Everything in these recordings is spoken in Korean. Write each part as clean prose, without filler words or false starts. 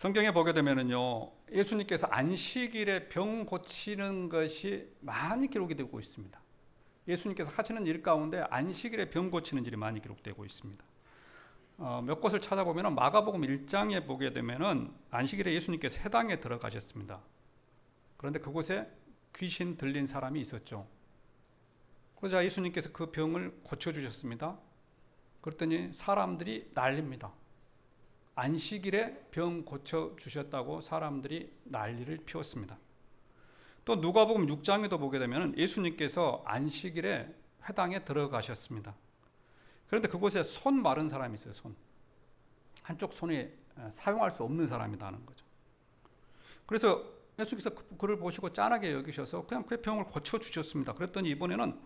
성경에 보게 되면은요, 예수님께서 안식일에 병 고치는 것이 많이 기록이 되고 있습니다. 예수님께서 하시는 일 가운데 안식일에 병 고치는 일이 많이 기록되고 있습니다. 몇 곳을 찾아보면 마가복음 1장에 보게 되면은 안식일에 예수님께서 회당에 들어가셨습니다. 그런데 그곳에 귀신 들린 사람이 있었죠. 그러자 예수님께서 그 병을 고쳐주셨습니다. 그랬더니 사람들이 난립니다. 안식일에 병 고쳐주셨다고 사람들이 난리를 피웠습니다. 또 누가복음 6장에도 보게 되면 예수님께서 안식일에 회당에 들어가셨습니다. 그런데 그곳에 손 마른 사람이 있어요. 손. 한쪽 손이 사용할 수 없는 사람이라는 거죠. 그래서 예수님께서 그를 보시고 짠하게 여기셔서 그냥 그 병을 고쳐주셨습니다. 그랬더니 이번에는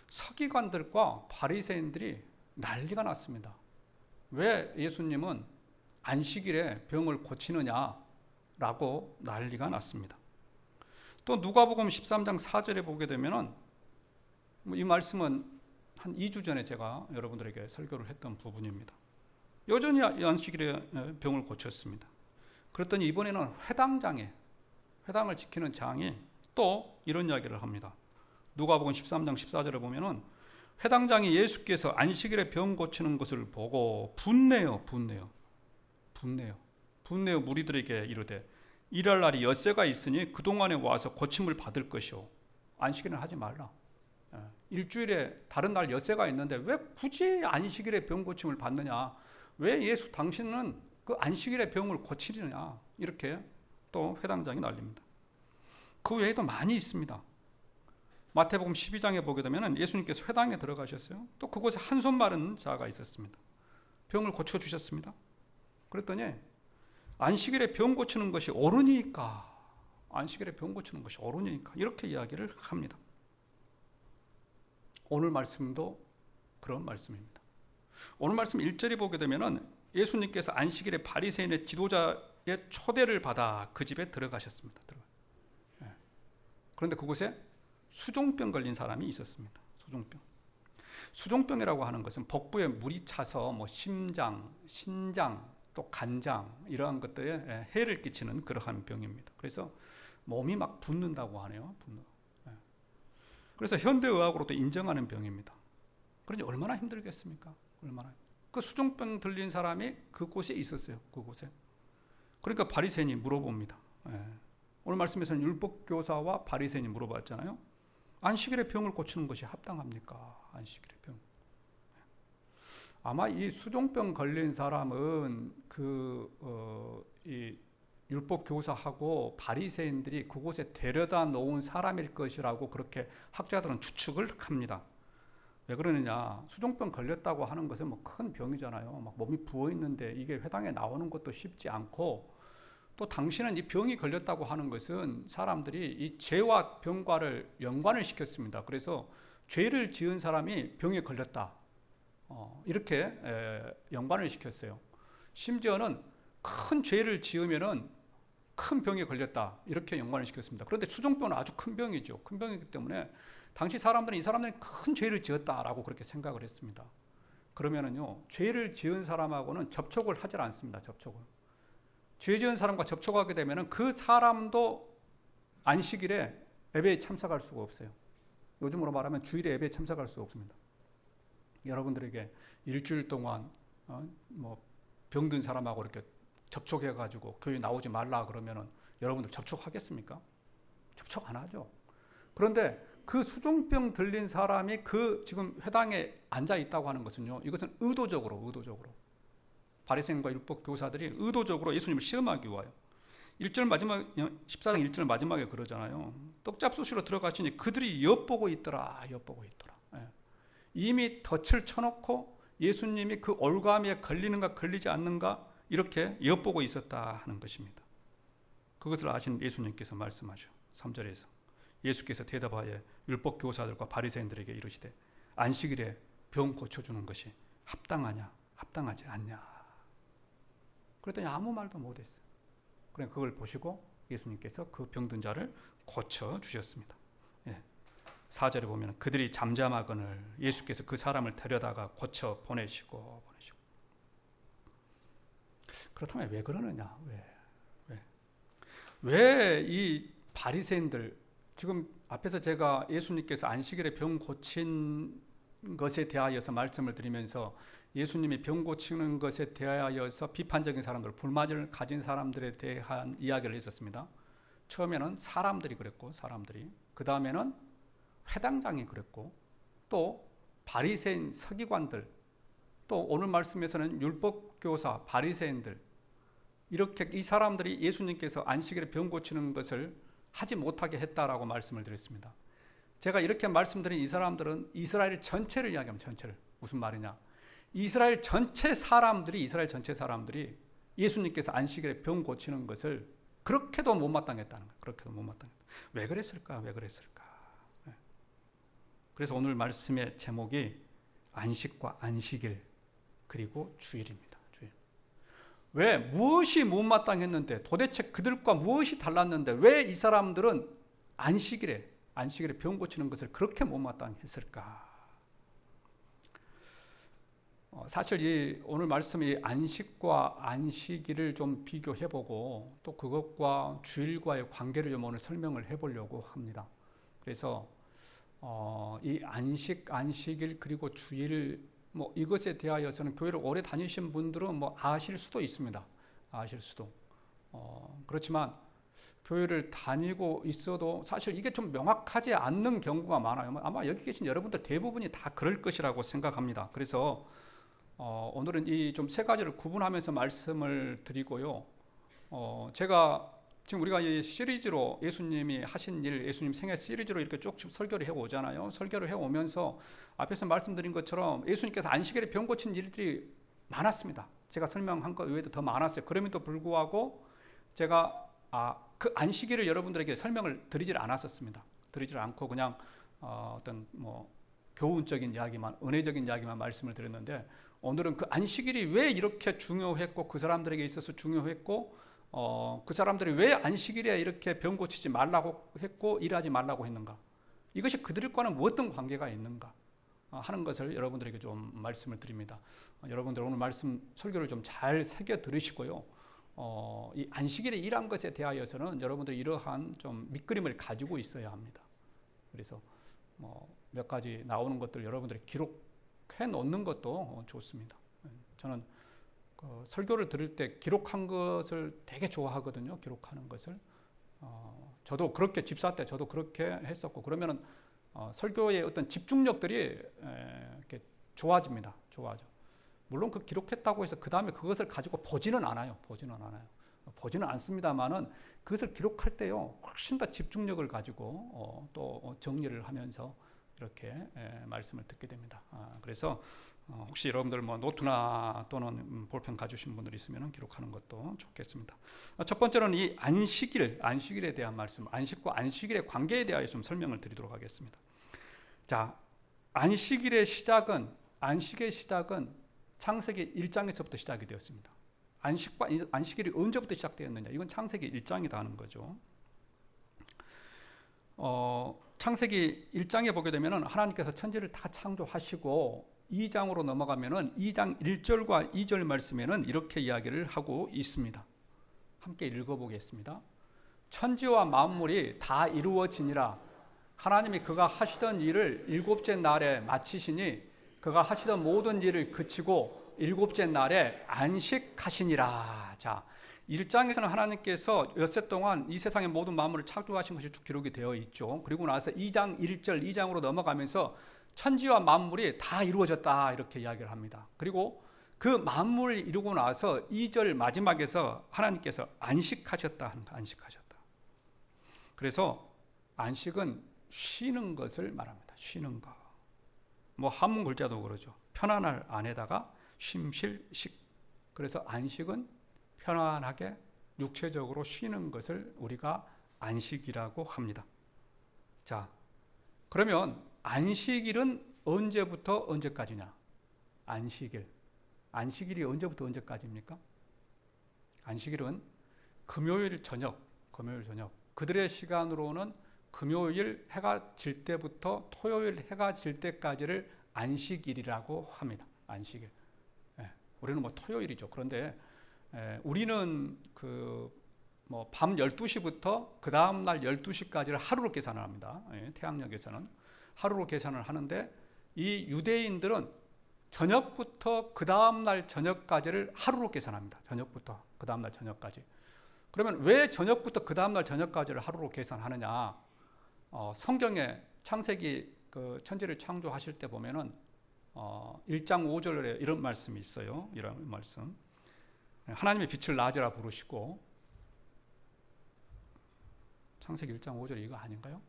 서기관들과 바리새인들이 난리가 났습니다. 왜 예수님은 안식일에 병을 고치느냐라고 난리가 났습니다. 또 누가복음 13장 4절에 보게 되면은 이 말씀은 한 2주 전에 제가 여러분들에게 설교를 했던 부분입니다. 여전히 안식일에 병을 고쳤습니다. 그랬더니 이번에는 회당을 지키는 장이 또 이런 이야기를 합니다. 누가복음 13장 14절에 보면은 회당장이 예수께서 안식일에 병 고치는 것을 보고 분내어 무리들에게 이르되 일할 날이 엿새가 있으니 그동안에 와서 고침을 받을 것이요 안식일은 하지 말라. 일주일에 다른 날 엿새가 있는데 왜 굳이 안식일에 병 고침을 받느냐, 왜 예수 당신은 그 안식일에 병을 고치느냐, 이렇게 또 회당장이 날립니다. 그 외에도 많이 있습니다. 마태복음 12장에 보게 되면 예수님께서 회당에 들어가셨어요. 또 그곳에 한 손 마른 자가 있었습니다. 병을 고쳐주셨습니다. 그랬더니 안식일에 병 고치는 것이 옳으니까, 안식일에 병 고치는 것이 옳으니까 이렇게 이야기를 합니다. 오늘 말씀도 그런 말씀입니다. 오늘 말씀 1절에 보게 되면 예수님께서 안식일에 바리새인의 지도자의 초대를 받아 그 집에 들어가셨습니다. 그런데 그곳에 수종병 걸린 사람이 있었습니다. 수종병이라고 하는 것은 복부에 물이 차서 뭐 심장, 신장, 또 간장 이러한 것들에 해를 끼치는 그러한 병입니다. 그래서 몸이 막 붓는다고 하네요. 그래서 현대의학으로도 인정하는 병입니다. 그러니 얼마나 힘들겠습니까? 그 수종병 들린 사람이 그곳에 있었어요. 그곳에. 그러니까 바리새인이 물어봅니다. 오늘 말씀에서는 율법교사와 바리새인이 물어봤잖아요. 안식일에 병을 고치는 것이 합당합니까? 안식일에 병. 아마 이 수종병 걸린 사람은 이 율법 교사하고 바리새인들이 그곳에 데려다 놓은 사람일 것이라고 그렇게 학자들은 추측을 합니다. 왜 그러느냐? 수종병 걸렸다고 하는 것은 뭐 큰 병이잖아요. 막 몸이 부어 있는데 이게 회당에 나오는 것도 쉽지 않고, 또 당신은 이 병이 걸렸다고 하는 것은 사람들이 이 죄와 병과를 연관을 시켰습니다. 그래서 죄를 지은 사람이 병에 걸렸다, 이렇게 연관을 시켰어요. 심지어는 큰 죄를 지으면은 큰 병에 걸렸다, 이렇게 연관을 시켰습니다. 그런데 수종병은 아주 큰 병이죠. 큰 병이기 때문에 당시 사람들은 이 사람들이 큰 죄를 지었다라고 그렇게 생각을 했습니다. 그러면은요, 죄를 지은 사람하고는 접촉을 하지 않습니다. 죄 지은 사람과 접촉하게 되면은 그 사람도 안식일에 예배에 참석할 수가 없어요. 요즘으로 말하면 주일에 예배에 참석할 수가 없습니다. 여러분들에게 일주일 동안 병든 사람하고 이렇게 접촉해가지고 교회 나오지 말라 그러면은 여러분들 접촉하겠습니까? 접촉 안 하죠. 그런데 그 수종병 들린 사람이 그 지금 회당에 앉아 있다고 하는 것은요, 이것은 의도적으로 바리새인과 율법 교사들이 의도적으로 예수님을 시험하기 위하여 1절 마지막 14장 1절 마지막에 그러잖아요. 떡잡수시로 들어가시니 그들이 엿보고 있더라. 이미 덫을 쳐놓고 예수님이 그 올가미에 걸리는가 걸리지 않는가 이렇게 엿보고 있었다 하는 것입니다. 그것을 아신 예수님께서 말씀하죠. 3절에서 예수께서 대답하여 율법 교사들과 바리새인들에게 이르시되 안식일에 병 고쳐주는 것이 합당하지 않냐. 그랬더니 아무 말도 못했어요. 그러니까 그걸 보시고 예수님께서 그 병든 자를 고쳐주셨습니다. 4절에 보면 그들이 잠잠하거늘 예수께서 그 사람을 데려다가 고쳐 보내시고. 그렇다면 왜 그러느냐? 왜 이 바리새인들, 지금 앞에서 제가 예수님께서 안식일에 병 고친 것에 대하여서 말씀을 드리면서 예수님이 병 고치는 것에 대하여서 비판적인 사람들, 불만을 가진 사람들에 대한 이야기를 했었습니다. 처음에는 사람들이 그랬고, 그 다음에는 회당장이 그랬고, 또 바리새인 서기관들, 또 오늘 말씀에서는 율법교사, 바리새인들, 이렇게 이 사람들이 예수님께서 안식일에 병 고치는 것을 하지 못하게 했다라고 말씀을 드렸습니다. 제가 이렇게 말씀드린 이 사람들은 이스라엘 전체를 이야기합니다. 전체를. 무슨 말이냐? 이스라엘 전체 사람들이 예수님께서 안식일에 병 고치는 것을 그렇게도 못마땅했다는 거예요. 그렇게도 못마땅했다. 왜 그랬을까? 네. 그래서 오늘 말씀의 제목이 안식과 안식일 그리고 주일입니다. 주일. 왜? 무엇이 못마땅했는데, 도대체 그들과 무엇이 달랐는데 왜 이 사람들은 안식일에 병 고치는 것을 그렇게 못마땅했을까? 사실 이 오늘 말씀이 안식과 안식일을 좀 비교해보고 또 그것과 주일과의 관계를 좀 오늘 설명을 해보려고 합니다. 그래서 이 안식일 그리고 주일 이것에 대하여서는 교회를 오래 다니신 분들은 아실 수도 있습니다. 아실 수도. 그렇지만 교회를 다니고 있어도 사실 이게 좀 명확하지 않는 경우가 많아요. 아마 여기 계신 여러분들 대부분이 다 그럴 것이라고 생각합니다. 그래서 오늘은 이 좀 세 가지를 구분하면서 말씀을 드리고요. 제가 지금 우리가 이 시리즈로 예수님이 하신 일, 예수님 생애 시리즈로 이렇게 쭉 설교를 해오잖아요. 설교를 해오면서 앞에서 말씀드린 것처럼 예수님께서 안식일에 병 고친 일들이 많았습니다. 제가 설명한 것 외에도 더 많았어요. 그럼에도 불구하고 제가 그 안식일을 여러분들에게 설명을 드리질 않았었습니다. 드리질 않고 그냥 어떤 교훈적인 이야기만, 은혜적인 이야기만 말씀을 드렸는데, 오늘은 그 안식일이 왜 이렇게 중요했고 그 사람들에게 있어서 중요했고 그 사람들이 왜 안식일에 이렇게 병 고치지 말라고 했고 일하지 말라고 했는가, 이것이 그들과는 어떤 관계가 있는가 하는 것을 여러분들에게 좀 말씀을 드립니다. 여러분들 오늘 말씀 설교를 좀 잘 새겨 들으시고요. 이 안식일에 일한 것에 대하여서는 여러분들이 이러한 좀 밑그림을 가지고 있어야 합니다. 그래서 몇 가지 나오는 것들 여러분들이 기록해 놓는 것도 좋습니다. 저는 설교를 들을 때 기록한 것을 되게 좋아하거든요. 기록하는 것을. 저도 그렇게 집사 때 저도 그렇게 했었고, 그러면은 설교의 어떤 집중력들이 이렇게 좋아집니다. 좋아져. 물론 그 기록했다고 해서 그 다음에 그것을 가지고 보지는 않아요. 보지는 않습니다만은 그것을 기록할 때요, 훨씬 더 집중력을 가지고 또 정리를 하면서 이렇게 말씀을 듣게 됩니다. 그래서 혹시 여러분들 노트나 또는 볼펜 가지신 분들 있으면 기록하는 것도 좋겠습니다. 첫 번째는 이 안식일에 대한 말씀, 안식과 안식일의 관계에 대하여 좀 설명을 드리도록 하겠습니다. 자, 안식의 시작은 창세기 1장에서부터 시작이 되었습니다. 안식일이 언제부터 시작되었느냐? 이건 창세기 1장이다 하는 거죠. 창세기 1장에 보게 되면 하나님께서 천지를 다 창조하시고 2장으로 넘어가면 2장 1절과 2절 말씀에는 이렇게 이야기를 하고 있습니다. 함께 읽어보겠습니다. 천지와 만물이 다 이루어지니라. 하나님이 그가 하시던 일을 일곱째 날에 마치시니 그가 하시던 모든 일을 그치고 일곱째 날에 안식하시니라. 자, 1장에서는 하나님께서 엿새 동안 이 세상의 모든 만물을 창조하신 것이 쭉 기록이 되어 있죠. 그리고 나서 2장 1절 2장으로 넘어가면서 천지와 만물이 다 이루어졌다 이렇게 이야기를 합니다. 그리고 그 만물을 이루고 나서 2절 마지막에서 하나님께서 안식하셨다. 그래서 안식은 쉬는 것을 말합니다. 쉬는 것. 한문 글자도 그러죠. 편안할 안에다가 쉼실식. 그래서 안식은 편안하게 육체적으로 쉬는 것을 우리가 안식이라고 합니다. 자, 그러면 안식일은 언제부터 언제까지냐? 안식일이 언제부터 언제까지입니까? 안식일은 금요일 저녁. 그들의 시간으로는 금요일 해가 질 때부터 토요일 해가 질 때까지를 안식일이라고 합니다. 안식일. 우리는 토요일이죠. 그런데 우리는 뭐 밤 12시부터 그 다음 날 12시까지를 하루로 계산을 합니다. 태양력에서는 하루로 계산을 하는데 이 유대인들은 저녁부터 그 다음 날 저녁까지를 하루로 계산합니다. 저녁부터 그 다음 날 저녁까지. 그러면 왜 저녁부터 그 다음 날 저녁까지를 하루로 계산하느냐? 성경에 창세기 그 천지를 창조하실 때 보면은 1장 5절에 이런 말씀이 있어요. 이런 말씀. 하나님의 빛을 낮이라 부르시고, 창세기 1장 5절이 이거 아닌가요?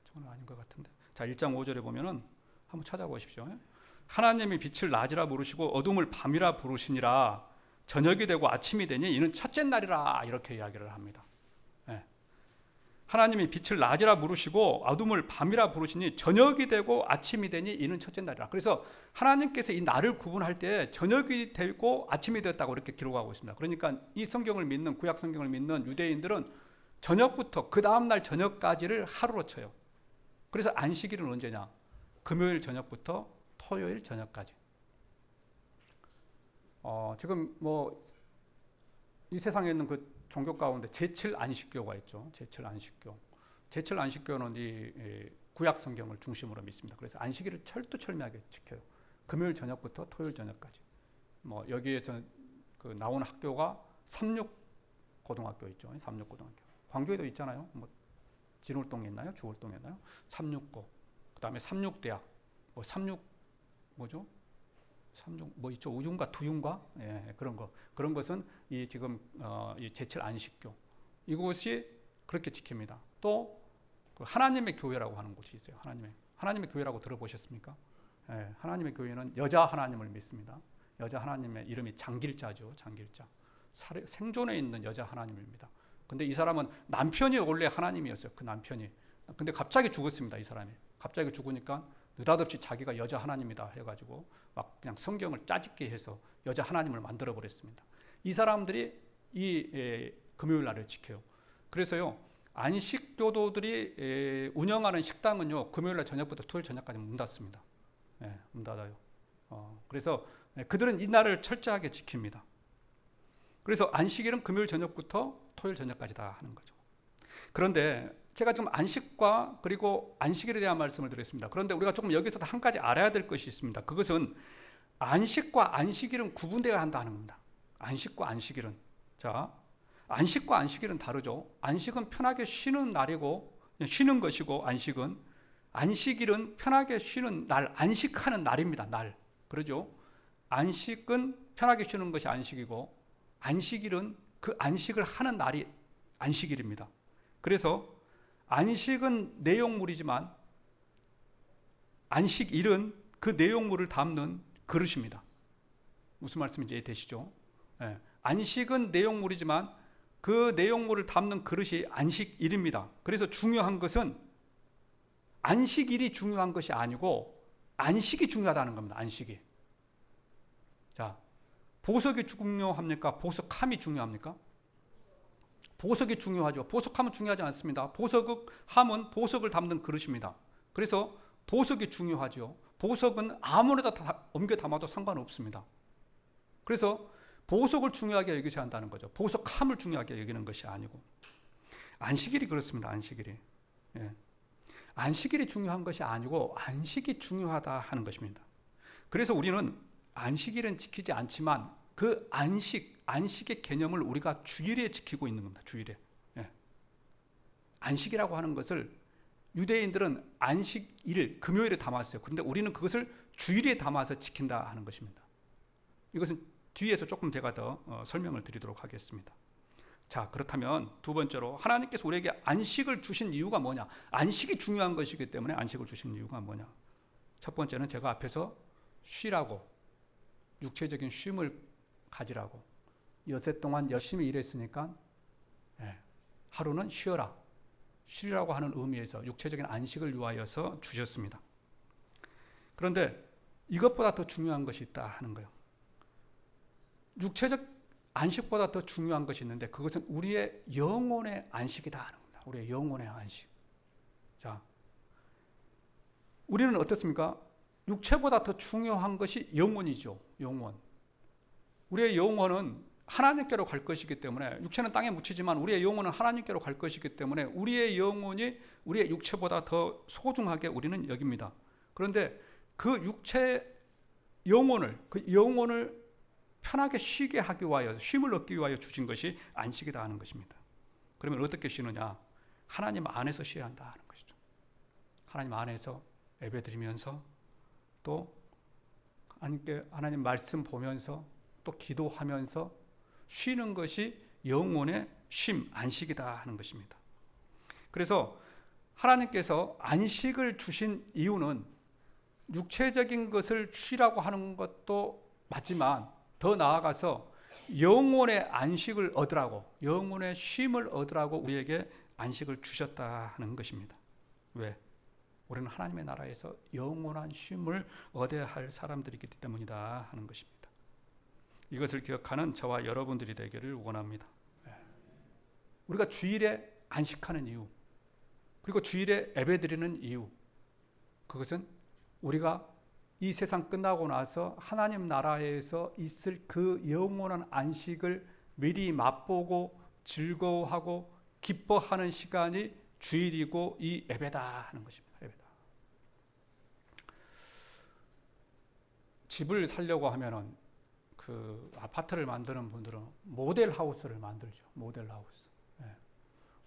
저건 아닌 것 같은데. 자, 1장 5절에 보면은 한번 찾아보십시오. 하나님이 빛을 낮이라 부르시고 어둠을 밤이라 부르시니라. 저녁이 되고 아침이 되니 이는 첫째 날이라. 이렇게 이야기를 합니다. 하나님이 빛을 낮이라 부르시고 어둠을 밤이라 부르시니 저녁이 되고 아침이 되니 이는 첫째 날이라. 그래서 하나님께서 이 날을 구분할 때 저녁이 되고 아침이 되었다고 이렇게 기록하고 있습니다. 그러니까 이 성경을 믿는, 구약 성경을 믿는 유대인들은 저녁부터 그 다음 날 저녁까지를 하루로 쳐요. 그래서 안식일은 언제냐? 금요일 저녁부터 토요일 저녁까지. 지금 뭐 이 세상에 있는 그 종교 가운데 제칠 안식교가 있죠. 제칠 안식교. 제칠 안식교는 이 구약 성경을 중심으로 믿습니다. 그래서 안식일을 철두철미하게 지켜요. 금요일 저녁부터 토요일 저녁까지. 뭐 여기에서 그 나온 학교가 삼육고등학교 있죠. 삼육고등학교. 광주에도 있잖아요. 뭐 진월동에 있나요? 주월동에 있나요? 삼육고. 그다음에 삼육대학. 뭐 삼육 뭐죠? 삼중 뭐 있죠? 우중과 두중과 그런 거. 그런 것은 이 지금 이 제칠 안식교 이곳이 그렇게 지킵니다. 또 그 하나님의 교회라고 하는 곳이 있어요. 하나님의 교회라고 들어보셨습니까? 하나님의 교회는 여자 하나님을 믿습니다. 여자 하나님의 이름이 장길자죠. 장길자. 생존에 있는 여자 하나님입니다. 근데 이 사람은 남편이 원래 하나님이었어요. 그 남편이. 근데 갑자기 죽었습니다. 이 사람이. 갑자기 죽으니까 느닷없이 자기가 여자 하나님이다 해가지고 막 그냥 성경을 짜집게 해서 여자 하나님을 만들어 버렸습니다. 이 사람들이 이 금요일 날을 지켜요. 그래서요 안식교도들이 운영하는 식당은요 금요일 날 저녁부터 토요일 저녁까지 문 닫습니다. 문 닫아요. 그래서 그들은 이 날을 철저하게 지킵니다. 그래서 안식일은 금요일 저녁부터 토요일 저녁까지 다 하는 거죠. 그런데 제가 지금 안식과 그리고 안식일에 대한 말씀을 드렸습니다. 그런데 우리가 조금 여기서 한 가지 알아야 될 것이 있습니다. 그것은 안식과 안식일은 구분되어야 한다는 겁니다. 안식과 안식일은. 자, 안식과 안식일은 다르죠. 안식은 편하게 쉬는 날이고 쉬는 것이고 안식일은 편하게 쉬는 날, 안식하는 날입니다. 날. 그러죠? 안식은 편하게 쉬는 것이 안식이고 안식일은 그 안식을 하는 날이 안식일입니다. 그래서 안식은 내용물이지만 안식일은 그 내용물을 담는 그릇입니다. 무슨 말씀인지 이해되시죠? 안식은 내용물이지만 그 내용물을 담는 그릇이 안식일입니다. 그래서 중요한 것은 안식일이 중요한 것이 아니고 안식이 중요하다는 겁니다. 안식이. 자, 보석이 중요합니까? 보석함이 중요합니까? 보석이 중요하죠. 보석함은 중요하지 않습니다. 보석함은 보석을 담는 그릇입니다. 그래서 보석이 중요하죠. 보석은 아무데나 다 옮겨 담아도 상관없습니다. 그래서 보석을 중요하게 여기셔야 한다는 거죠. 보석함을 중요하게 여기는 것이 아니고. 안식일이 그렇습니다. 안식일이. 안식일이 중요한 것이 아니고 안식이 중요하다 하는 것입니다. 그래서 우리는 안식일은 지키지 않지만 그 안식의 개념을 우리가 주일에 지키고 있는 겁니다. 주일에. 안식이라고 하는 것을 유대인들은 안식일을 금요일에 담았어요. 그런데 우리는 그것을 주일에 담아서 지킨다 하는 것입니다. 이것은 뒤에서 조금 제가 더 설명을 드리도록 하겠습니다. 자, 그렇다면 두 번째로 하나님께서 우리에게 안식을 주신 이유가 뭐냐? 안식이 중요한 것이기 때문에 안식을 주신 이유가 뭐냐? 첫 번째는 제가 앞에서 쉬라고, 육체적인 쉼을 가지라고, 여세 동안 열심히 일했으니까 하루는 쉬라고 하는 의미에서 육체적인 안식을 위하여서 주셨습니다. 그런데 이것보다 더 중요한 것이 있다 하는 거예요. 육체적 안식보다 더 중요한 것이 있는데 그것은 우리의 영혼의 안식이다 하는 겁니다. 우리의 영혼의 안식. 자, 우리는 어떻습니까? 육체보다 더 중요한 것이 영혼이죠. 영혼. 우리의 영혼은 하나님께로 갈 것이기 때문에, 육체는 땅에 묻히지만 우리의 영혼은 하나님께로 갈 것이기 때문에 우리의 영혼이 우리의 육체보다 더 소중하게 우리는 여깁니다. 그런데 그 영혼을 편하게 쉬게 하기 위하여, 쉼을 얻기 위하여 주신 것이 안식이다 하는 것입니다. 그러면 어떻게 쉬느냐? 하나님 안에서 쉬어야 한다 하는 것이죠. 하나님 안에서 예배드리면서, 또 하나님 말씀 보면서, 또 기도하면서 쉬는 것이 영혼의 쉼, 안식이다 하는 것입니다. 그래서 하나님께서 안식을 주신 이유는 육체적인 것을 쉬라고 하는 것도 맞지만, 더 나아가서 영혼의 안식을 얻으라고, 영혼의 쉼을 얻으라고 우리에게 안식을 주셨다 하는 것입니다. 왜? 우리는 하나님의 나라에서 영원한 쉼을 얻어야 할 사람들이기 때문이다 하는 것입니다. 이것을 기억하는 저와 여러분들이 되기를 원합니다. 우리가 주일에 안식하는 이유, 그리고 주일에 예배드리는 이유, 그것은 우리가 이 세상 끝나고 나서 하나님 나라에서 있을 그 영원한 안식을 미리 맛보고 즐거워하고 기뻐하는 시간이 주일이고 이 예배다 하는 것입니다. 예배다. 집을 살려고 하면은 그 아파트를 만드는 분들은 모델하우스를 만들죠. 모델하우스.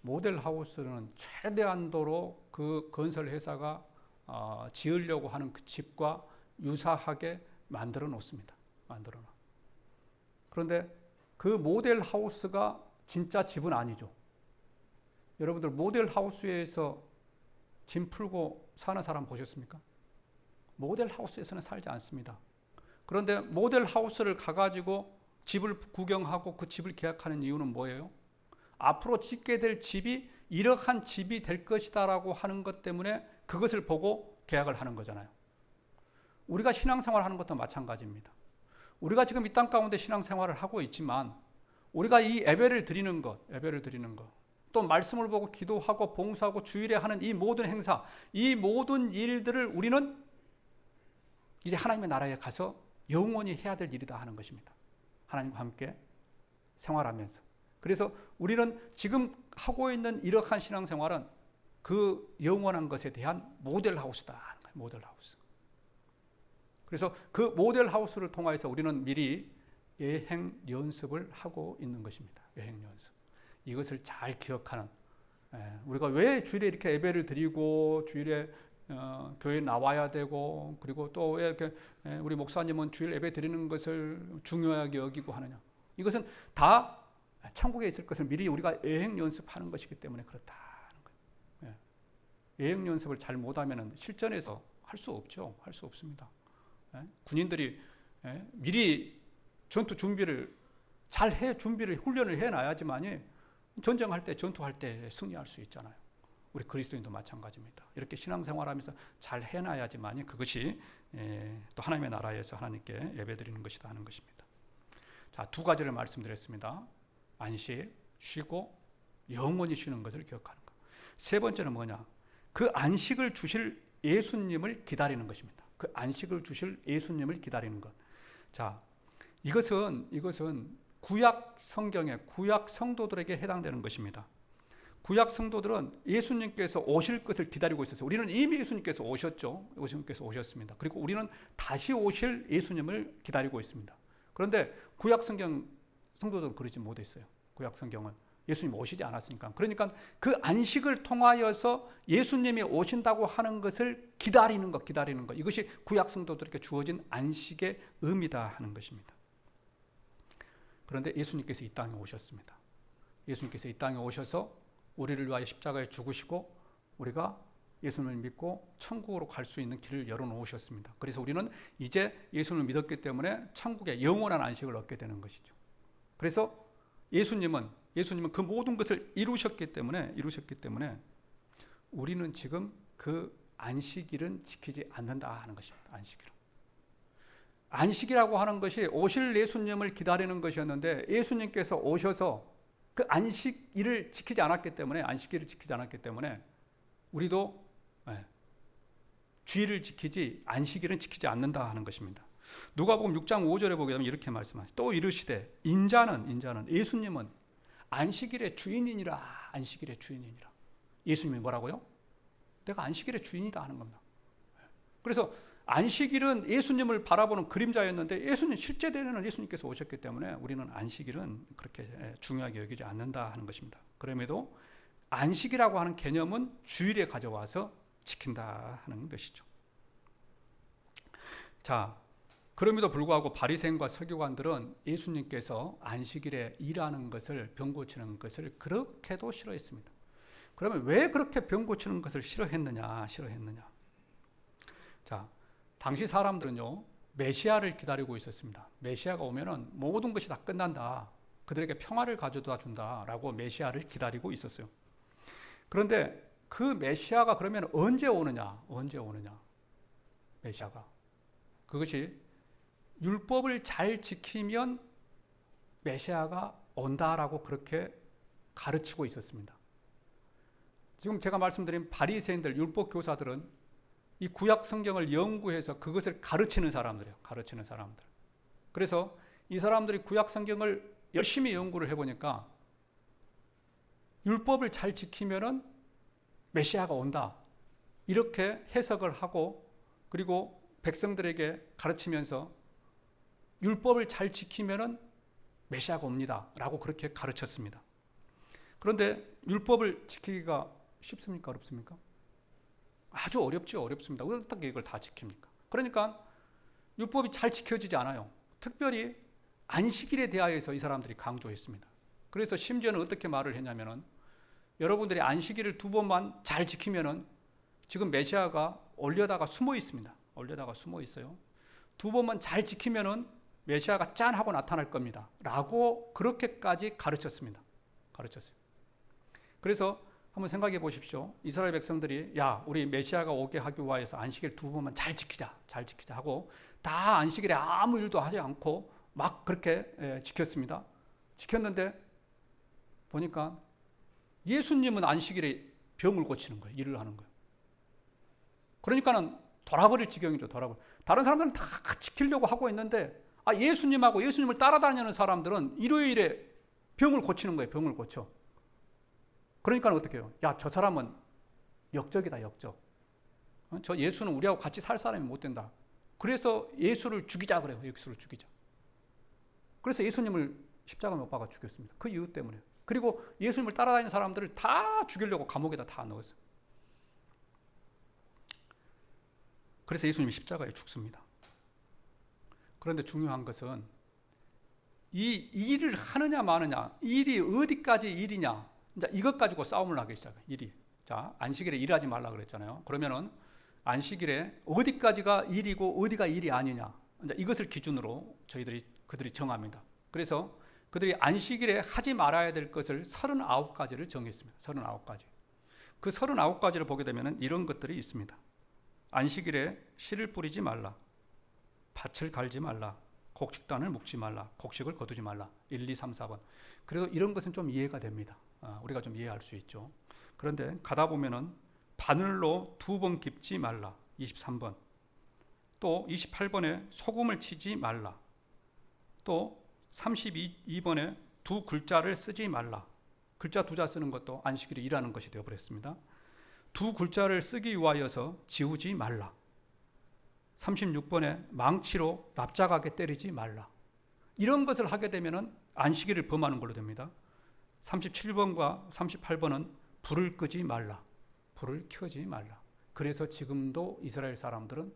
모델하우스는 최대한도로 그 건설 회사가 지으려고 하는 그 집과 유사하게 만들어 놓습니다. 만들어 놔. 그런데 그 모델하우스가 진짜 집은 아니죠. 여러분들 모델하우스에서 짐 풀고 사는 사람 보셨습니까? 모델하우스에서는 살지 않습니다. 그런데 모델하우스를 가가지고 집을 구경하고 그 집을 계약하는 이유는 뭐예요? 앞으로 짓게 될 집이 이러한 집이 될 것이다라고 하는 것 때문에 그것을 보고 계약을 하는 거잖아요. 우리가 신앙생활을 하는 것도 마찬가지입니다. 우리가 지금 이 땅 가운데 신앙생활을 하고 있지만, 우리가 이 예배를 드리는 것, 또 말씀을 보고 기도하고 봉사하고 주일에 하는 이 모든 행사, 이 모든 일들을 우리는 이제 하나님의 나라에 가서 영원히 해야 될 일이다 하는 것입니다. 하나님과 함께 생활하면서. 그래서 우리는 지금 하고 있는 이러한 신앙생활은 그 영원한 것에 대한 모델하우스다 하는 거예요. 모델하우스. 그래서 그 모델하우스를 통해서 우리는 미리 여행 연습을 하고 있는 것입니다. 여행 연습. 이것을 잘 기억하는, 우리가 왜 주일에 이렇게 예배를 드리고 주일에 교회에 나와야 되고, 그리고 또 왜 이렇게 우리 목사님은 주일 예배 드리는 것을 중요하게 여기고 하느냐. 이것은 다 천국에 있을 것을 미리 우리가 여행 연습하는 것이기 때문에 그렇다 하는 거예요. 여행 연습을 잘 못하면 실전에서 할 수 없죠. 할 수 없습니다. 군인들이 미리 전투 준비를 잘 훈련을 해놔야지만이 전쟁할 때, 전투할 때 승리할 수 있잖아요. 우리 그리스도인도 마찬가지입니다. 이렇게 신앙생활하면서 잘 해놔야지만이 그것이 또 하나님의 나라에서 하나님께 예배드리는 것이다 하는 것입니다. 자, 두 가지를 말씀드렸습니다. 안식, 쉬고 영원히 쉬는 것을 기억하는 것. 세 번째는 뭐냐? 그 안식을 주실 예수님을 기다리는 것입니다. 그 안식을 주실 예수님을 기다리는 것. 자, 이것은 구약 성경의 구약 성도들에게 해당되는 것입니다. 구약 성도들은 예수님께서 오실 것을 기다리고 있었어요. 우리는 이미 예수님께서 오셨죠. 예수님께서 오셨습니다. 그리고 우리는 다시 오실 예수님을 기다리고 있습니다. 그런데 구약 성경 성도들은 그러지 못했어요. 구약 성경은 예수님 오시지 않았으니까. 그러니까 그 안식을 통하여서 예수님이 오신다고 하는 것을 기다리는 것. 이것이 구약 성도들에게 주어진 안식의 의미다 하는 것입니다. 그런데 예수님께서 이 땅에 오셨습니다. 예수님께서 이 땅에 오셔서 우리를 위하여 십자가에 죽으시고 우리가 예수님을 믿고 천국으로 갈 수 있는 길을 열어놓으셨습니다. 그래서 우리는 이제 예수님을 믿었기 때문에 천국의 영원한 안식을 얻게 되는 것이죠. 그래서 예수님은 그 모든 것을 이루셨기 때문에 우리는 지금 그 안식일은 지키지 않는다 하는 것입니다. 안식이라고 하는 것이 오실 예수님을 기다리는 것이었는데, 예수님께서 오셔서 그 안식일을 지키지 않았기 때문에 우리도 주일을 지키지 안식일은 지키지 않는다 하는 것입니다. 누가복음 6장 5절에 보게 되면 이렇게 말씀하시죠. 또 이르시되 인자는 예수님은 안식일의 주인이니라. 안식일의 주인이니라. 예수님이 뭐라고요? 내가 안식일의 주인이다 하는 겁니다. 그래서 안식일은 예수님을 바라보는 그림자였는데 예수님 실제되는 예수님께서 오셨기 때문에 우리는 안식일은 그렇게 중요하게 여기지 않는다 하는 것입니다. 그럼에도 안식이라고 하는 개념은 주일에 가져와서 지킨다 하는 것이죠. 자, 그럼에도 불구하고 바리새인과 서기관들은 예수님께서 안식일에 일하는 것을, 병 고치는 것을 그렇게도 싫어했습니다. 그러면 왜 그렇게 병 고치는 것을 싫어했느냐? 자, 당시 사람들은요, 메시아를 기다리고 있었습니다. 메시아가 오면은 모든 것이 다 끝난다. 그들에게 평화를 가져다 준다라고 메시아를 기다리고 있었어요. 그런데 그 메시아가 그러면 언제 오느냐? 메시아가. 그것이 율법을 잘 지키면 메시아가 온다라고 그렇게 가르치고 있었습니다. 지금 제가 말씀드린 바리새인들, 율법 교사들은 이 구약 성경을 연구해서 그것을 가르치는 사람들이에요. 그래서 이 사람들이 구약 성경을 열심히 연구를 해보니까 율법을 잘 지키면은 메시아가 온다. 이렇게 해석을 하고 그리고 백성들에게 가르치면서 율법을 잘 지키면은 메시아가 옵니다. 라고 그렇게 가르쳤습니다. 그런데 율법을 지키기가 쉽습니까? 어렵습니까? 아주 어렵습니다. 어떻게 이걸 다 지킵니까? 그러니까 율법이 잘 지켜지지 않아요. 특별히 안식일에 대하여서 이 사람들이 강조했습니다. 그래서 심지어는 어떻게 말을 했냐면은 여러분들이 안식일을 2번만 잘 지키면은 지금 메시아가 올려다가 숨어 있습니다. 2번만 잘 지키면은 메시아가 짠 하고 나타날 겁니다. 라고 그렇게까지 가르쳤어요. 그래서 한번 생각해 보십시오. 이스라엘 백성들이 우리 메시아가 오게 하기 위해서 안식일 2번만 잘 지키자 하고 다 안식일에 아무 일도 하지 않고 막 그렇게 지켰습니다. 지켰는데 보니까 예수님은 안식일에 병을 고치는 거예요. 일을 하는 거예요. 그러니까는 돌아버릴 지경이죠. 다른 사람들은 다 지키려고 하고 있는데 예수님하고 예수님을 따라다니는 사람들은 일요일에 병을 고치는 거예요. 병을 고쳐. 그러니까 어떻게 해요? 저 사람은 역적이다. 저 예수는 우리하고 같이 살 사람이 못 된다. 그래서 예수를 죽이자 그래요. 그래서 예수님을 십자가 못 박아 죽였습니다. 그 이유 때문에. 그리고 예수님을 따라다니는 사람들을 다 죽이려고 감옥에다 다 넣었어요. 그래서 예수님이 십자가에 죽습니다. 그런데 중요한 것은 이 일을 하느냐 마느냐, 일이 어디까지 일이냐, 이제 이것 가지고 싸움을 하기 시작해요. 일이. 자, 안식일에 일하지 말라 그랬잖아요. 그러면은 안식일에 어디까지가 일이고 어디가 일이 아니냐, 이제 이것을 기준으로 그들이 정합니다. 그래서 그들이 안식일에 하지 말아야 될 것을 39가지를 정했습니다. 39가지. 그 39가지를 보게 되면 이런 것들이 있습니다. 안식일에 씨를 뿌리지 말라. 밭을 갈지 말라. 곡식단을 묶지 말라. 곡식을 거두지 말라. 1, 2, 3, 4번. 그래도 이런 것은 좀 이해가 됩니다. 우리가 좀 이해할 수 있죠. 그런데 가다 보면은 바늘로 2번 깁지 말라. 23번. 또 28번에 소금을 치지 말라. 또 32번에 두 글자를 쓰지 말라. 글자 2자 쓰는 것도 안식일에 일하는 것이 되어버렸습니다. 두 글자를 쓰기 위하여서 지우지 말라. 36번에 망치로 납작하게 때리지 말라. 이런 것을 하게 되면 안식일을 범하는 걸로 됩니다. 37번과 38번은 불을 끄지 말라. 불을 켜지 말라. 그래서 지금도 이스라엘 사람들은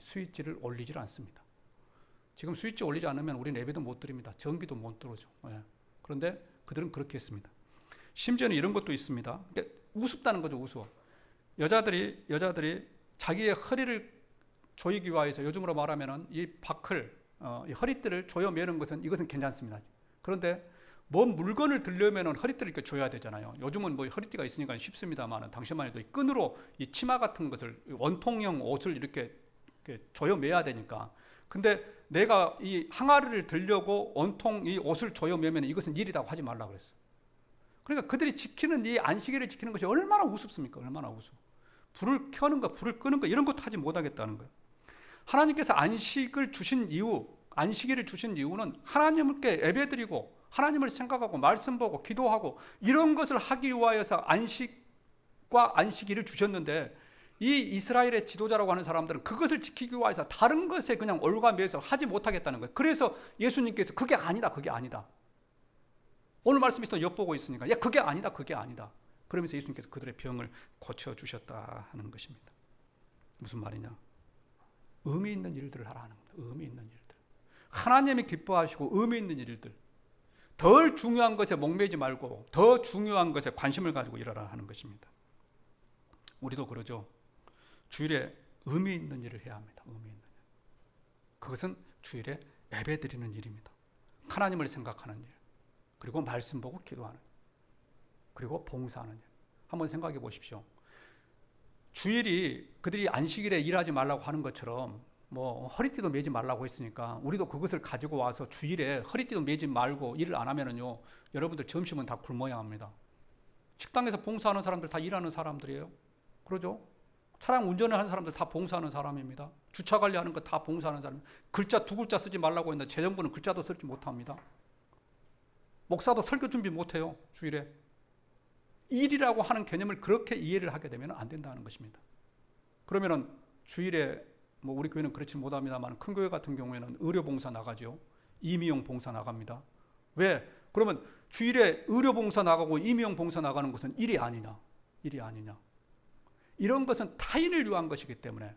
스위치를 올리질 않습니다. 지금 스위치 올리지 않으면 우리 예배도 못 드립니다. 전기도 못 들어오죠. 그런데 그들은 그렇게 했습니다. 심지어는 이런 것도 있습니다. 그러니까 우습다는 거죠. 우스워. 여자들이 자기의 허리를 조이기 위해서 요즘으로 말하면 이 바클, 이 허리띠를 조여 매는 이것은 괜찮습니다. 그런데 뭔 물건을 들려면 허리띠를 이렇게 조여야 되잖아요. 요즘은 뭐 허리띠가 있으니까 쉽습니다만 당시만 해도 이 끈으로 이 치마 같은 것을 원통형 옷을 이렇게 조여 매야 되니까. 근데 내가 이 항아리를 들려고 온통 이 옷을 조여 매면 이것은 일이라고 하지 말라 그랬어. 그러니까 그들이 지키는 이 안식일을 지키는 것이 얼마나 우습습니까? 얼마나 우스워. 불을 켜는 거, 불을 끄는 거 이런 것도 하지 못하겠다는 거예요. 하나님께서 안식을 주신 이유, 안식일을 주신 이유는 하나님께 예배드리고 하나님을 생각하고 말씀 보고 기도하고 이런 것을 하기 위하여서 안식과 안식일을 주셨는데, 이 이스라엘의 지도자라고 하는 사람들은 그것을 지키기 위해서 다른 것에 그냥 올가매서 하지 못하겠다는 거예요. 그래서 예수님께서 그게 아니다, 그게 아니다. 오늘 말씀에서 엿보고 있으니까, 야, 그게 아니다, 그게 아니다. 그러면서 예수님께서 그들의 병을 고쳐주셨다 하는 것입니다. 무슨 말이냐? 의미 있는 일들을 하라 하는 겁니다. 의미 있는 일들. 하나님이 기뻐하시고 의미 있는 일들. 덜 중요한 것에 목매지 말고 더 중요한 것에 관심을 가지고 일하라 하는 것입니다. 우리도 그러죠. 주일에 의미 있는 일을 해야 합니다. 의미 있는 일. 그것은 주일에 예배드리는 일입니다. 하나님을 생각하는 일, 그리고 말씀 보고 기도하는 일, 그리고 봉사하는 일. 한번 생각해 보십시오. 주일이 그들이 안식일에 일하지 말라고 하는 것처럼 뭐 허리띠도 매지 말라고 했으니까 우리도 그것을 가지고 와서 주일에 허리띠도 매지 말고 일을 안 하면은요, 여러분들 점심은 다 굶어야 합니다. 식당에서 봉사하는 사람들 다 일하는 사람들이에요. 그러죠? 차량 운전을 하는 사람들 다 봉사하는 사람입니다. 주차 관리하는 거 다 봉사하는 사람. 글자 두 글자 쓰지 말라고 했는데 재정부는 글자도 쓰지 못합니다. 목사도 설교 준비 못해요. 주일에. 일이라고 하는 개념을 그렇게 이해를 하게 되면 안 된다는 것입니다. 그러면은 주일에 뭐 우리 교회는 그렇지 못합니다만 큰 교회 같은 경우에는 의료봉사 나가죠. 임의용 봉사 나갑니다. 왜? 그러면 주일에 의료봉사 나가고 임의용 봉사 나가는 것은 일이 아니냐? 일이 아니냐? 이런 것은 타인을 위한 것이기 때문에,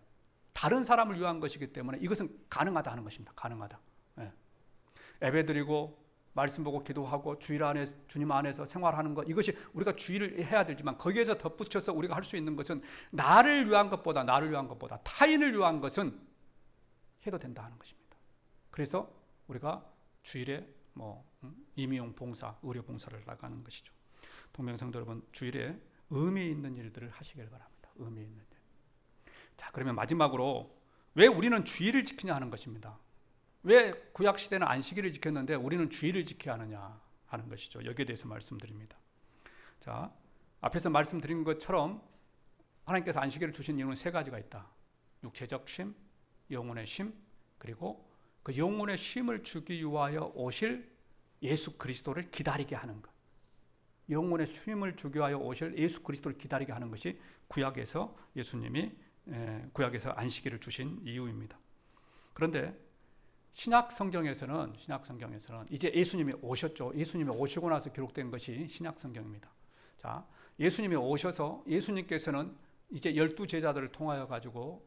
다른 사람을 위한 것이기 때문에 이것은 가능하다 하는 것입니다. 가능하다. 예. 예배드리고 말씀 보고 기도하고 주일 안에 주님 안에서 생활하는 것, 이것이 우리가 주일을 해야 되지만 거기에서 덧붙여서 우리가 할 수 있는 것은 나를 위한 것보다 타인을 위한 것은 해도 된다 하는 것입니다. 그래서 우리가 주일에 임의용 봉사, 의료 봉사를 나가는 것이죠. 동명성도 여러분, 주일에 의미 있는 일들을 하시길 바랍니다. 의미 있는 일. 자, 그러면 마지막으로 왜 우리는 주일을 지키냐 하는 것입니다. 왜 구약 시대는 안식일을 지켰는데 우리는 주일을 지켜야 하느냐 하는 것이죠. 여기에 대해서 말씀드립니다. 자, 앞에서 말씀드린 것처럼 하나님께서 안식일을 주신 이유는 세 가지가 있다. 육체적 쉼, 영혼의 쉼, 그리고 그 영혼의 쉼을 주기 위하여 오실 예수 그리스도를 기다리게 하는 것. 영혼의 쉼을 주기 위하여 오실 예수 그리스도를 기다리게 하는 것이 구약에서 예수님이 구약에서 안식일을 주신 이유입니다. 그런데 신약 성경에서는 이제 예수님이 오셨죠. 예수님이 오시고 나서 기록된 것이 신약 성경입니다. 자, 예수님이 오셔서 예수님께서는 이제 12 제자들을 통하여 가지고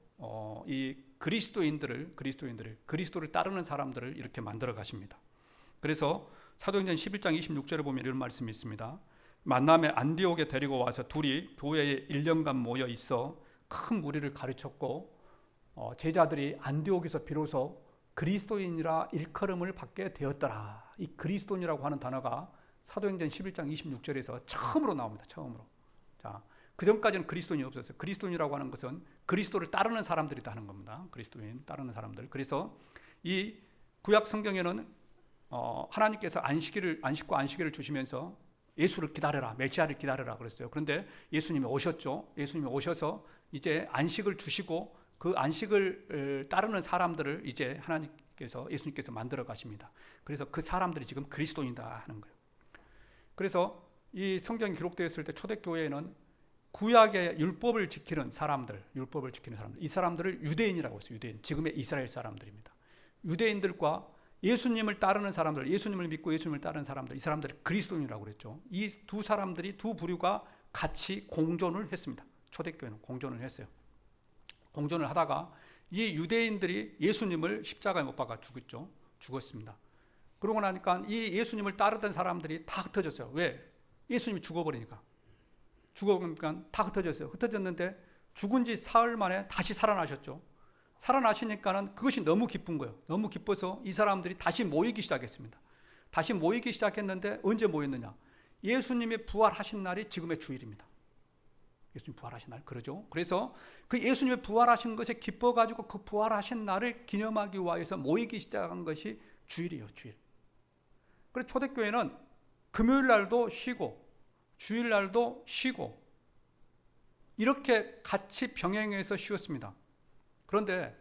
이 그리스도를 따르는 사람들을 이렇게 만들어 가십니다. 그래서 사도행전 11장 26절에 보면 이런 말씀이 있습니다. 만남에 안디옥에 데리고 와서 둘이 교회에 1년간 모여 있어 큰 무리를 가르쳤고, 제자들이 안디옥에서 비로소 그리스도인이라 일컬음을 받게 되었더라. 이 그리스도인이라고 하는 단어가 사도행전 11장 26절에서 처음으로 나옵니다. 처음으로. 자, 그 전까지는 그리스도인이 없었어요. 그리스도인이라고 하는 것은 그리스도를 따르는 사람들이다 하는 겁니다. 그리스도인 따르는 사람들. 그래서 이 구약 성경에는 하나님께서 안식과 안식일을 주시면서 예수를 기다려라, 메시아를 기다려라 그랬어요. 그런데 예수님이 오셨죠. 예수님이 오셔서 이제 안식을 주시고 그 안식을 따르는 사람들을 이제 예수님께서 만들어 가십니다. 그래서 그 사람들이 지금 그리스도인이다 하는 거예요. 그래서 이 성경이 기록되었을 때 초대교회에는 구약의 율법을 지키는 사람들, 이 사람들을 유대인이라고 했어요. 유대인, 지금의 이스라엘 사람들입니다. 유대인들과 예수님을 따르는 사람들, 예수님을 믿고 예수님을 따르는 사람들, 이 사람들을 그리스도인이라고 그랬죠. 이 두 사람들이, 두 부류가 같이 공존을 했습니다. 초대교회는 공존을 했어요. 공존을 하다가 이 유대인들이 예수님을 십자가에 못 박아 죽었습니다. 그러고 나니까 이 예수님을 따르던 사람들이 다 흩어졌어요. 왜? 예수님이 죽어버리니까 다 흩어졌어요. 흩어졌는데 죽은 지 사흘 만에 다시 살아나셨죠. 살아나시니까는 그것이 너무 기쁜 거예요. 너무 기뻐서 이 사람들이 다시 모이기 시작했습니다. 다시 모이기 시작했는데 언제 모였느냐? 예수님이 부활하신 날이 지금의 주일입니다. 예수님 부활하신 날, 그러죠. 그래서 그 예수님의 부활하신 것에 기뻐가지고 그 부활하신 날을 기념하기 위해서 모이기 시작한 것이 주일이에요, 주일. 그래서 초대교회는 금요일 날도 쉬고 주일 날도 쉬고 이렇게 같이 병행해서 쉬었습니다. 그런데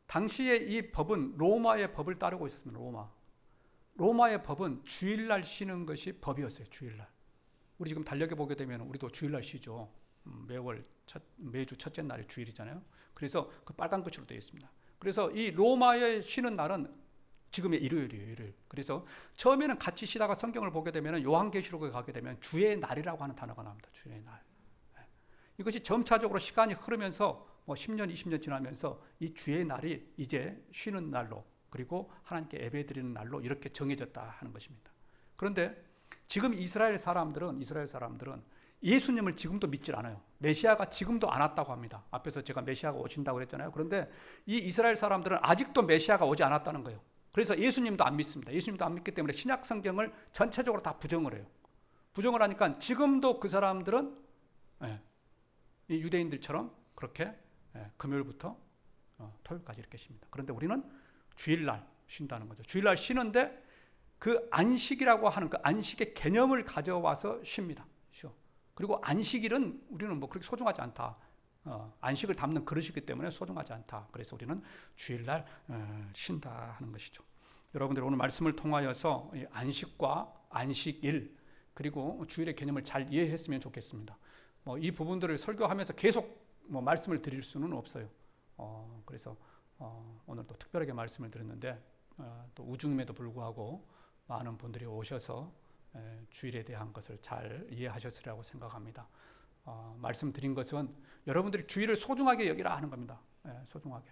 당시에 이 법은 로마의 법을 따르고 있었습니다. 로마의 법은 주일날 쉬는 것이 법이었어요. 주일날. 우리 지금 달력에 보게 되면 우리도 주일날 쉬죠. 매주 첫째 날이 주일이잖아요. 그래서 그 빨간 글씨로 되어 있습니다. 그래서 이 로마의 쉬는 날은 지금의 일요일이에요. 일요일. 그래서 처음에는 같이 쉬다가 성경을 보게 되면 요한계시록에 가게 되면 주의 날이라고 하는 단어가 나옵니다. 주의 날. 이것이 점차적으로 시간이 흐르면서 10년, 20년 지나면서 이 주의 날이 이제 쉬는 날로, 그리고 하나님께 예배드리는 날로 이렇게 정해졌다 하는 것입니다. 그런데 지금 이스라엘 사람들은 예수님을 지금도 믿질 않아요. 메시아가 지금도 안 왔다고 합니다. 앞에서 제가 메시아가 오신다고 그랬잖아요. 그런데 이 이스라엘 사람들은 아직도 메시아가 오지 않았다는 거예요. 그래서 예수님도 안 믿습니다. 예수님도 안 믿기 때문에 신약 성경을 전체적으로 다 부정을 해요. 부정을 하니까 지금도 그 사람들은 이 유대인들처럼 그렇게 금요일부터 토요일까지 이렇게 쉽니다. 그런데 우리는 주일날 쉰다는 거죠. 주일날 쉬는데 그 안식이라고 하는 그 안식의 개념을 가져와서 쉽니다. 쉬어. 그리고 안식일은 우리는 그렇게 소중하지 않다. 안식을 담는 그릇이기 때문에 소중하지 않다. 그래서 우리는 주일날 쉰다 하는 것이죠. 여러분들 오늘 말씀을 통하여서 안식과 안식일 그리고 주일의 개념을 잘 이해했으면 좋겠습니다. 이 부분들을 설교하면서 계속 말씀을 드릴 수는 없어요. 그래서 오늘 또 특별하게 말씀을 드렸는데 또 우중임에도 불구하고 많은 분들이 오셔서 주일에 대한 것을 잘 이해하셨으리라고 생각합니다. 말씀드린 것은 여러분들이 주일을 소중하게 여기라 하는 겁니다. 소중하게.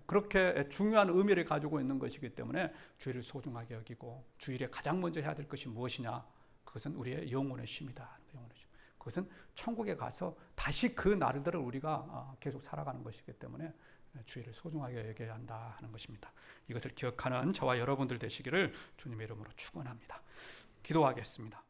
그렇게 중요한 의미를 가지고 있는 것이기 때문에 주일을 소중하게 여기고, 주일에 가장 먼저 해야 될 것이 무엇이냐? 그것은 우리의 영혼의 쉼이다. 그것은 천국에 가서 다시 그 날들을 우리가 계속 살아가는 것이기 때문에 주일을 소중하게 여겨야 한다 하는 것입니다. 이것을 기억하는 저와 여러분들 되시기를 주님의 이름으로 축원합니다. 기도하겠습니다.